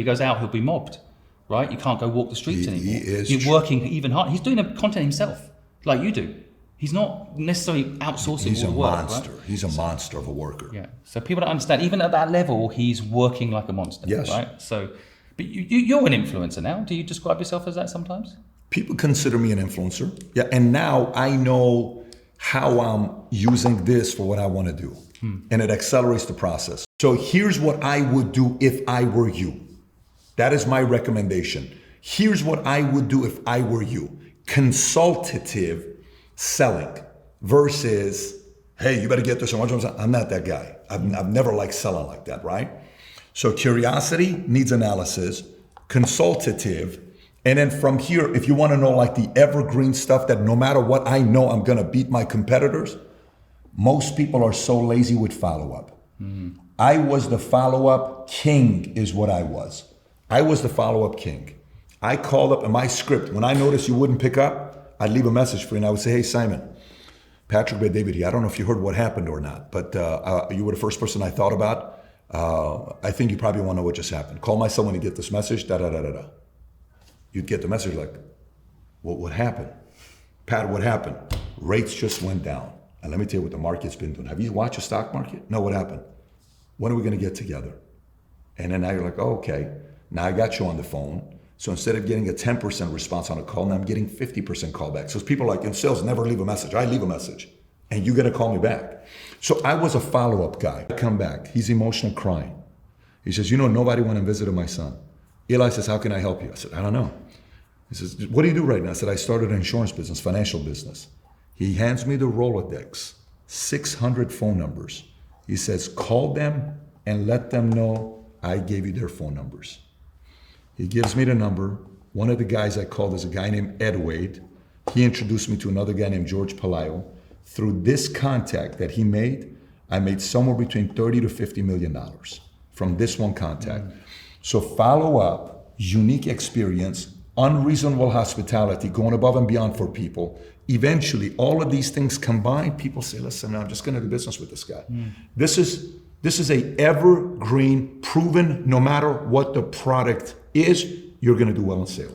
he goes out, he'll be mobbed, right? You can't go walk the streets anymore. He's working even hard. He's doing the content himself, like you do. He's not necessarily outsourcing He's all a the work, monster. right? He's a monster of a worker. Yeah. So people don't understand. Even at that level, he's working like a monster. Yes. Right. So, but you're an influencer now. Do you describe yourself as that sometimes? People consider me an influencer. Yeah. And now I know how I'm using this for what I want to do. And it accelerates the process. So here's what I would do if I were you. That is my recommendation. Here's what I would do if I were you. Consultative selling versus, hey, you better get this. I'm not that guy. I've never liked selling like that, right? So curiosity needs analysis, consultative, and then from here, if you want to know like the evergreen stuff that no matter what I know, I'm going to beat my competitors. Most people are so lazy with follow-up. I was the follow-up king is what I was. I was the follow-up king. I called up in my script. When I noticed you wouldn't pick up, I'd leave a message for you and I would say, hey, Simon, Patrick Bet-David here. I don't know if you heard what happened or not, but you were the first person I thought about. I think you probably want to know what just happened. Call my son when you get this message, da-da-da-da-da. You'd get the message like, what happened? Pat, what happened? Rates just went down. And let me tell you what the market's been doing. Have you watched the stock market? No, what happened? When are we going to get together? And then now you're like, oh, okay. Now I got you on the phone. So instead of getting a 10% response on a call, now I'm getting 50% callback. So people are like, in sales, never leave a message. I leave a message. And you got to call me back. So I was a follow-up guy. I come back. He's emotional crying. He says, nobody went and visited my son. Eli says, how can I help you? I said, I don't know. He says, what do you do right now? I said, I started an insurance business, financial business. He hands me the Rolodex, 600 phone numbers. He says, call them and let them know I gave you their phone numbers. He gives me the number. One of the guys I called is a guy named Ed Wade. He introduced me to another guy named George Palayo. Through this contact that he made, I made somewhere between $30 to $50 million from this one contact. So follow up, unique experience, unreasonable hospitality, going above and beyond for people. Eventually, all of these things combined, people say, listen, I'm just going to do business with this guy. This is a evergreen, proven, no matter what the product is, you're going to do well in sales.